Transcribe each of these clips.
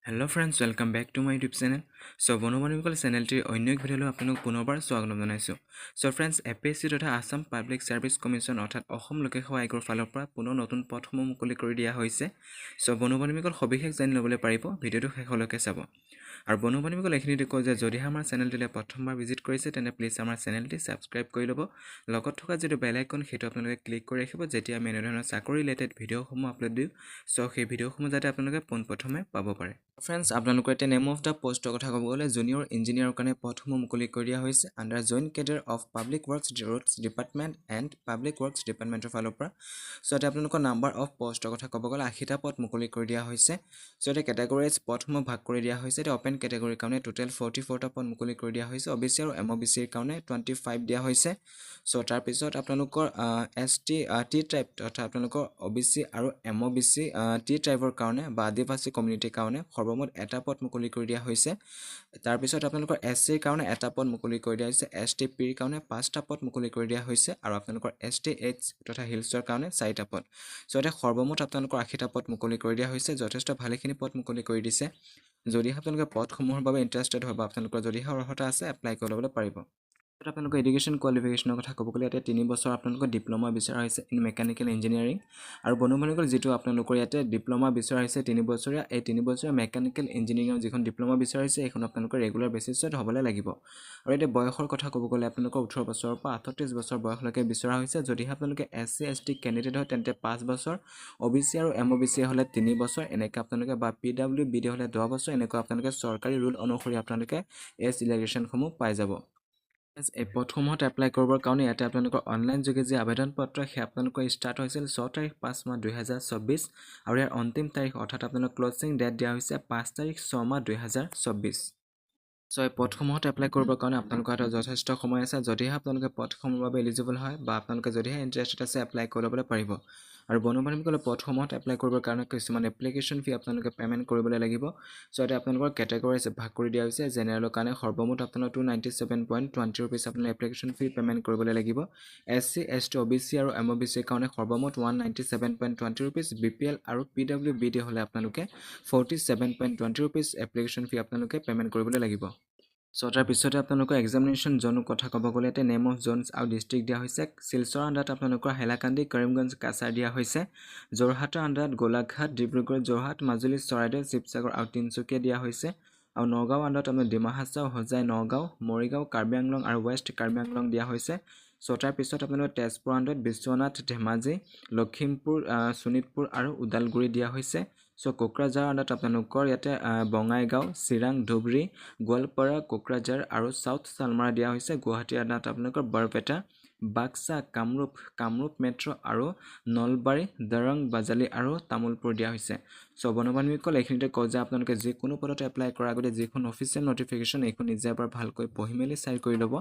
Hello friends, welcome back to my YouTube channel. So বনবাণিজ্যিক চেনেলটিৰ অন্য এক ভিডিঅ'লৈ আপোনালোক পুনৰবাৰ স্বাগতম জনাইছোঁ। So friends, APSc তথা আসাম পাব্লিক সাৰ্ভিস কমিশন অৰ্থাৎ অসম লোকসেৱা আয়োগৰ ফালৰ পৰা পুনৰ নতুন পদসমূহ মুকলি কৰি দিয়া হৈছে। So বনবাণিজ্যিক সবিশেষ জানি ল'বলৈ পাৰিব, ভিডিঅ'টো শেষলৈকে চাব। আৰু বনবাণিজ্যিক এইখিনিতে কয় যে যদি আমাৰ চেনেলটিলৈ প্ৰথমবাৰ ভিজিট কৰিছে তেনে প্লিজ আমাৰ চেনেলটি সাবস্ক্ৰাইব কৰি ল'ব। লগত থকা যেটো বেল আইকন সেইটো আপোনালোকে ক্লিক কৰি ৰাখিব যেতিয়া আমি এনে ধৰণৰ চাকৰি ৰিলেটেড ভিডিঅ'সমূহ আপলোড দিওঁ। So সেই ভিডিঅ'সমূহ যাতে আপোনালোকে পোনপ্ৰথমে পাব পাৰে। Friends, আপোনালোকৰ এতিয়া নেম অফ দ্য পোষ্টৰ কথা ক'ব গ'লে জুনিয়ৰ ইঞ্জিনিয়াৰৰ কাৰণে পদসমূহ মুকলি কৰি দিয়া হৈছে under joint cadre of public works roads department and public works ডিপাৰ্টমেণ্টৰ ফালৰ পৰা। চ' এতিয়া আপোনালোকৰ নাম্বাৰ অফ পোষ্টৰ কথা ক'ব গ'লে 80টা পদ মুকলি কৰি দিয়া হৈছে। চ' এতিয়া কেটেগৰাইজ পদসমূহ ভাগ কৰি দিয়া হৈছে। এতিয়া অপেন কেটেগৰীৰ কাৰণে টোটেল 44টা পদ মুকলি কৰি দিয়া হৈছে। OBC আৰু MOBCৰ কাৰণে 25 দিয়া হৈছে। চ' তাৰপিছত আপোনালোকৰ ST টি ট্ৰাইব অৰ্থাৎ আপোনালোকৰ OBC আৰু MOBC টি ট্ৰাইবৰ কাৰণে বা আদিবাসী কমিউনিটিৰ কাৰণে সৰ্বমুঠ এটা পদ মুকলি কৰি দিয়া হৈছে। তাৰপিছত আপোনালোকৰ SCৰ কাৰণে এটা পদ মুকলি কৰি দিয়া হৈছে। STPৰ কাৰণে 5টা পদ মুকলি কৰি দিয়া হৈছে আৰু আপোনালোকৰ STH তথা হিলছৰ কাৰণে 4টা পদ। চ' এতিয়া সৰ্বমুঠ আপোনালোকৰ 80টা পদ মুকলি কৰি দিয়া হৈছে। যথেষ্ট ভালেখিনি পদ মুকলি কৰি দিছে। যদিহে আপোনালোকে পদসমূহৰ বাবে ইণ্টাৰেষ্টেড হয় বা আপোনালোকৰ যদিহে অৰ্হতা আছে এপ্লাই কৰি ল'বলৈ পাৰিব। আপোনালোকৰ এডুকেশ্যন কোৱালিফিকেশ্যনৰ কথা ক'ব গ'লে ইয়াতে 3 বছৰ আপোনালোকৰ ডিপ্ল'মা বিচৰা হৈছে ইন মেকানিকেল ইঞ্জিনিয়াৰিং আৰু বনবাণিজ্যিক যিটো আপোনালোকৰ ইয়াতে ডিপ্ল'মা বিচৰা হৈছে 3 বছৰীয়া এই 3 বছৰীয়া মেকানিকেল ইঞ্জিনিয়াৰিঙৰ যিখন ডিপ্ল'মা বিচৰা হৈছে এইখন আপোনালোকৰ ৰেগুলাৰ বেচিছত হ'বলৈ লাগিব। আৰু এতিয়া বয়সৰ কথা ক'ব গ'লে আপোনালোকৰ 18 বছৰৰ পৰা 38 বছৰ বয়সলৈকে বিচৰা হৈছে। যদিহে আপোনালোকে SC ST কেণ্ডিডেট হয় তেন্তে 5 বছৰ, OBC আৰু MOBC হ'লে 3 বছৰ এনেকৈ আপোনালোকে বা PWD হ'লে 10 বছৰ এনেকৈ আপোনালোকে চৰকাৰী ৰুল অনুসৰি আপোনালোকে এই ৰিলেক্সেশ্যনসমূহ পাই যাব। এই পদসমূহত এপ্লাই কৰিবৰ কাৰণে ইয়াতে আপোনালোকৰ অনলাইন যোগে যে আবেদন পত্ৰ সেই আপোনালোকৰ ষ্টাৰ্ট হৈছিল 6 তাৰিখ 5 মাহ 2024 আৰু ইয়াৰ অন্তিম তাৰিখ অৰ্থাৎ আপোনালোকৰ ক্লজিং ডেট দিয়া হৈছে 5 তাৰিখ 6 মাহ 2024। চ' এই পদসমূহত এপ্লাই কৰিবৰ কাৰণে আপোনালোকৰ হাতত যথেষ্ট সময় আছে। যদিহে আপোনালোকে পদসমূহৰ বাবে এলিজিবল হয় বা আপোনালোকে যদিহে ইণ্টাৰেষ্টেড আছে এপ্লাই কৰি ল'বলৈ পাৰিব। আৰু বনবাণিজ্যিক পদসমূহত এপ্লাই কৰিবৰ কাৰণে কিছুমান এপ্লিকেশ্যন ফি আপোনালোকে পে'মেণ্ট কৰিবলৈ লাগিব। চ' এতিয়া আপোনালোকৰ কেটেগৰাইজ ভাগ কৰি দিয়া হৈছে। জেনেৰেলৰ কাৰণে সৰ্বমুঠ আপোনালোকৰ 297.20 ৰুপিজ আপোনালোকে এপ্লিকেশ্যন ফি পে'মেণ্ট কৰিবলৈ লাগিব। SC ST OBC আৰু MOBCৰ কাৰণে সৰ্বমুঠ 197.20 ৰুপিজ। BPL আৰু PWD হ'লে আপোনালোকে 47.20 ৰুপিজ এপ্লিকেশ্যন ফি আপোনালোকে পে'মেণ্ট কৰিবলৈ লাগিব। চ' তাৰপিছতে আপোনালোকৰ এক্সামিনেশ্যন জ'নৰ কথা ক'ব গ'লে ইয়াতে নেম অফ জ'নছ আৰু ডিষ্ট্ৰিক্ট দিয়া হৈছে। শিলচৰ আণ্ডাৰত আপোনালোকৰ হাইলাকান্দি কৰিমগঞ্জ কাছাৰ দিয়া হৈছে। যোৰহাটৰ আণ্ডাৰত গোলাঘাট ডিব্ৰুগড় যোৰহাট মাজুলী চৰাইদেউ শিৱসাগৰ আৰু তিনিচুকীয়া দিয়া হৈছে। আৰু নগাঁও আণ্ডাৰত আপোনাৰ ডিমা হাছাও হোজাই নগাঁও মৰিগাঁও কাৰ্বি আংলং আৰু ৱেষ্ট কাৰ্বি আংলং দিয়া হৈছে। চ' তাৰপিছত আপোনালোকৰ তেজপুৰ আণ্ডাৰত বিশ্বনাথ ধেমাজি লখিমপুৰ শোণিতপুৰ আৰু ওদালগুৰি দিয়া হৈছে। চ' কোকৰাঝাৰ আণ্ডাৰত আপোনালোকৰ ইয়াতে বঙাইগাঁও চিৰাং ধুবুৰী গোৱালপাৰা কোকৰাঝাৰ আৰু চাউথ চালমাৰা দিয়া হৈছে। গুৱাহাটী আণ্ডাৰত আপোনালোকৰ বৰপেটা বাক্সা কামৰূপ মেট্ৰ' আৰু নলবাৰী দৰং বাজালি আৰু তামুলপুৰ দিয়া হৈছে। চ' বনবাণিজ্যিক এইখিনিতে কয় যে আপোনালোকে যিকোনো পদতে এপ্লাই কৰাৰ আগতে যিখন অফিচিয়েল নটিফিকেশ্যন এইখন নিজে এবাৰ ভালকৈ পঢ়ি মেলি চাই কৰি ল'ব।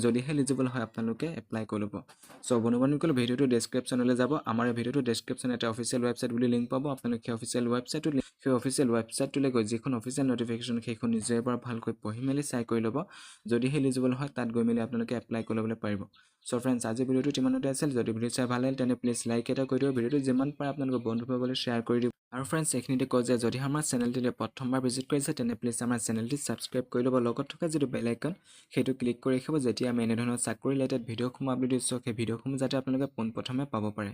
যদিহে এলিজিবল হয় আপোনালোকে এপ্লাই কৰি ল'ব। চ' বনবাণিজ্যিক ভিডিঅ'টো ডেছক্ৰিপশ্যনলৈ যাব। আমাৰ এই ভিডিঅ'টো ডেছক্ৰিপশ্যন এটা অফিচিয়েল ৱেবছাইট বুলি লিংক পাব। আপোনালোকে সেই অফিচিয়েল ৱেবছাইটটোলৈ গৈ যিখন অফিচিয়েল নটিফিকেশ্যন সেইখন নিজে এবাৰ ভালকৈ পঢ়ি মেলি চাই কৰি ল'ব। যদিহে এলিজিবল হয় তাত গৈ মেলি আপোনালোকে এপ্লাই কৰি ল'বলৈ পাৰিব। চ' ফ্ৰেণ্ডছ আজি ভিডিঅ'টো ইমানতে আছিল। যদি ভিডিঅ' চাই ভাল লাগিল তেন্তে প্লিজ লাইক এটা কৰি দিব। ভিডিঅ'টো যিমান পাৰে আপোনালোকৰ বন্ধুসকললৈ শ্বেয়াৰ কৰি দিব। আৰু ফ্ৰেণ্ডছ এইখিনিতে কয় যে যদি আমাৰ চেনেলটিলৈ প্ৰথমবাৰ ভিজিট কৰিছে তেন্তে প্লিজ আমাৰ চেনেলটি ছাবস্ক্ৰাইব কৰি ল'ব। লগত থকা যিটো বেল আইকন সেইটো ক্লিক কৰি ৰাখিব যেতিয়া আমি এনেধৰণৰ চাকৰি ৰিলেটেড ভিডিঅ'সমূহ আপলোড দিছোঁ সেই ভিডিঅ'সমূহ যাতে আপোনালোকে পোনপ্ৰথমে পাব পাৰে।